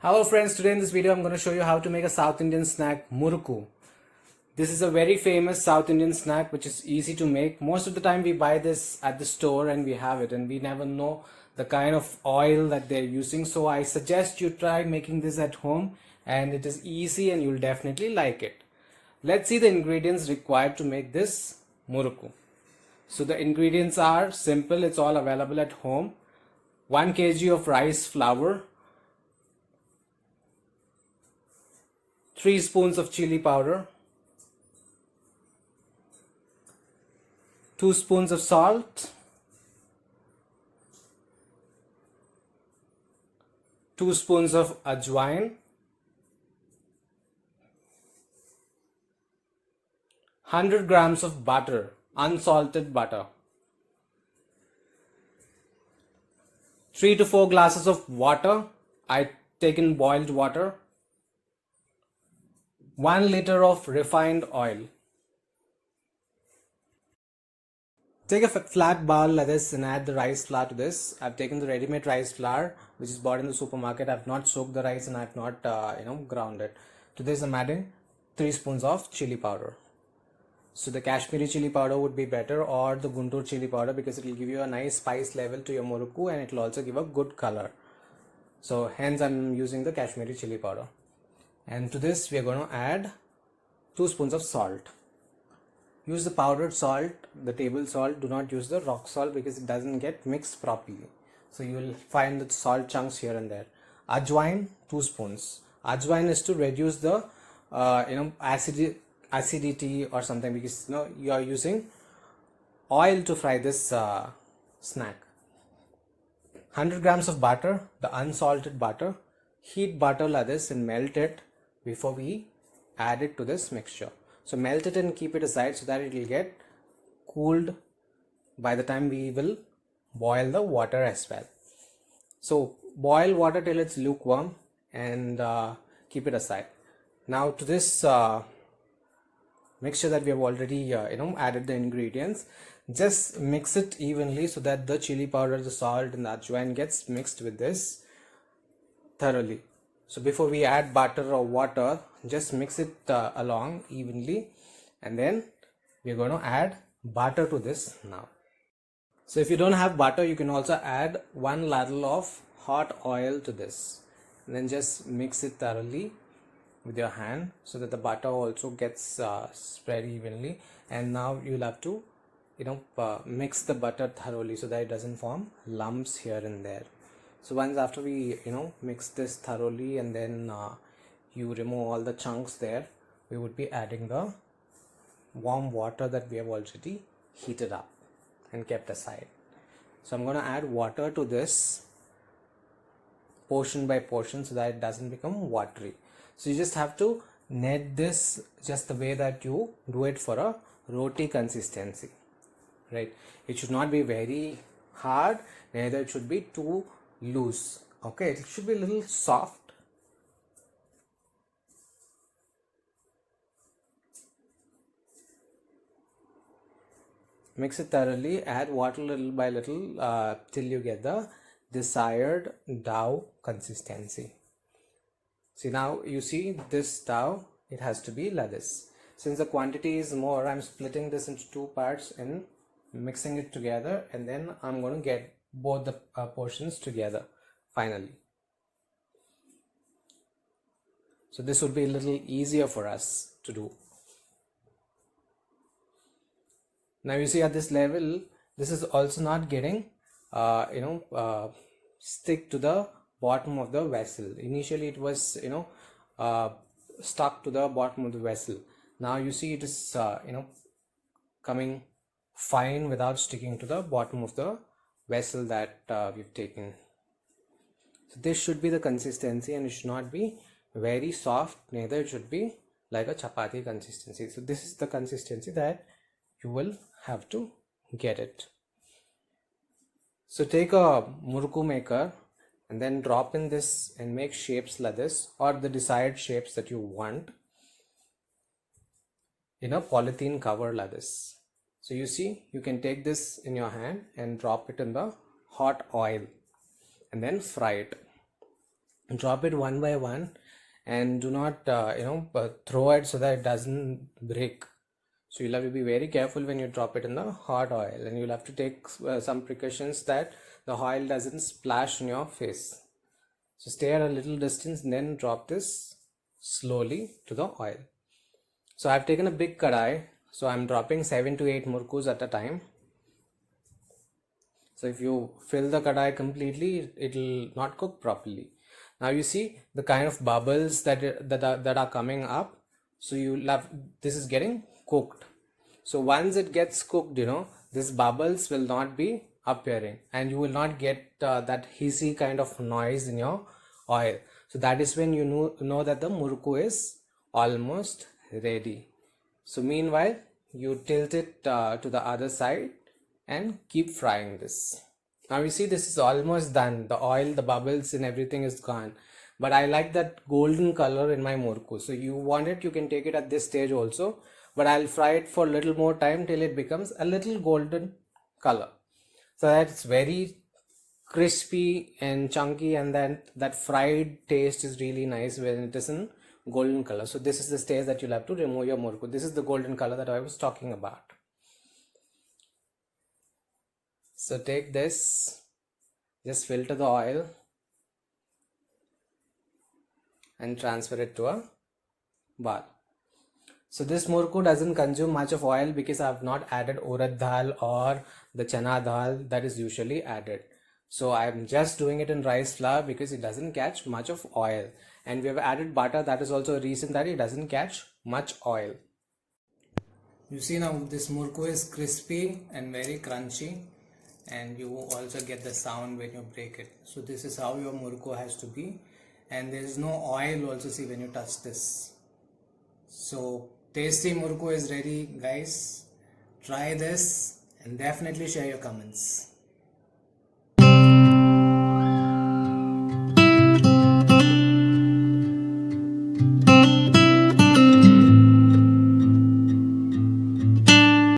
Hello friends, today in this video I'm going to show you how to make a South Indian snack, murukku. This is a very famous South Indian snack which is easy to make. Most of the time we buy this at the store and we have it and we never know the kind of oil that they're using. So I suggest you try making this at home, and it is easy and you'll definitely like it. Let's see the ingredients required to make this murukku. So the ingredients are simple, it's all available at home. 1 kg of rice flour, 3 spoons of chili powder, 2 spoons of salt, 2 spoons of ajwain, 100 grams of butter, unsalted butter, 3 to 4 glasses of water. I taken boiled water, 1 liter of refined oil. Take a flat bowl like this and add the rice flour to this. I've taken the ready-made rice flour which is bought in the supermarket. I've not soaked the rice and I've not ground it. To this I'm adding 3 spoons of chili powder. So the Kashmiri chili powder would be better, or the Guntur chili powder, because it will give you a nice spice level to your murukku and it will also give a good color. So hence I'm using the Kashmiri chili powder. And to this we are going to add 2 spoons of salt. Use the powdered salt, the table salt. Do not use the rock salt because it doesn't get mixed properly. So you will find the salt chunks here and there. Ajwain, 2 spoons. Ajwain is to reduce the acidity or something, because you are using oil to fry this snack. 100 grams of butter, the unsalted butter. Heat butter like this and melt it before we add it to this mixture. So melt it and keep it aside so that it will get cooled by the time we will boil the water as well. So boil water till it's lukewarm and keep it aside. Now to this mixture that we have already added the ingredients, just mix it evenly so that the chili powder, the salt and the ajwain gets mixed with this thoroughly. So before we add butter or water, just mix it along evenly, and then we're going to add butter to this now. So if you don't have butter, you can also add 1 ladle of hot oil to this, and then just mix it thoroughly with your hand so that the butter also gets spread evenly. And now you'll have to mix the butter thoroughly so that it doesn't form lumps here and there. So once after we mix this thoroughly, and then you remove all the chunks there, we would be adding the warm water that we have already heated up and kept aside. So I'm going to add water to this portion by portion so that it doesn't become watery. So you just have to knead this just the way that you do it for a roti consistency, right? It should not be very hard, neither it should be too loose. Okay, it should be a little soft. Mix it thoroughly, add water little by little till you get the desired dough consistency. See, now you see this dough, it has to be like this. Since the quantity is more, I'm splitting this into 2 parts and mixing it together, and then I'm going to get both the portions together finally. So this would be a little easier for us to do. Now you see at this level, this is also not getting stick to the bottom of the vessel. Initially it was stuck to the bottom of the vessel. Now you see it is coming fine without sticking to the bottom of the vessel that we've taken. So this should be the consistency, and it should not be very soft, neither it should be like a chapati consistency. So this is the consistency that you will have to get it. So take a murukku maker and then drop in this and make shapes like this, or the desired shapes that you want, in a polythene cover like this. So you see, you can take this in your hand and drop it in the hot oil and then fry it. Drop it one by one, and do not throw it so that it doesn't break. So you'll have to be very careful when you drop it in the hot oil, and you'll have to take some precautions that the oil doesn't splash on your face. So stay at a little distance and then drop this slowly to the oil. So I've taken a big kadai, so I'm dropping 7 to 8 murkus at a time. So if you fill the kadai completely, it'll not cook properly. Now you see the kind of bubbles that are coming up. So this is getting cooked. So once it gets cooked, these bubbles will not be appearing, and you will not get that hissy kind of noise in your oil. So that is when you know that the murku is almost ready. So meanwhile, you tilt it to the other side and keep frying this. Now you see this is almost done. The oil, the bubbles and everything is gone. But I like that golden color in my murku. So you want it, you can take it at this stage also. But I'll fry it for a little more time till it becomes a little golden color. So that's very crispy and chunky, and then that fried taste is really nice when it is in golden color. So this is the stage that you'll have to remove your murku. This is the golden color that I was talking about. So take this, just filter the oil and transfer it to a bowl. So this murku doesn't consume much of oil because I have not added urad dal or the chana dal that is usually added. So I'm just doing it in rice flour because it doesn't catch much of oil. And we have added butter, that is also a reason that it doesn't catch much oil. You see now this murku is crispy and very crunchy, and you also get the sound when you break it. So this is how your murku has to be, and there is no oil also, see, when you touch this. So tasty murku is ready, guys. Try this and definitely share your comments.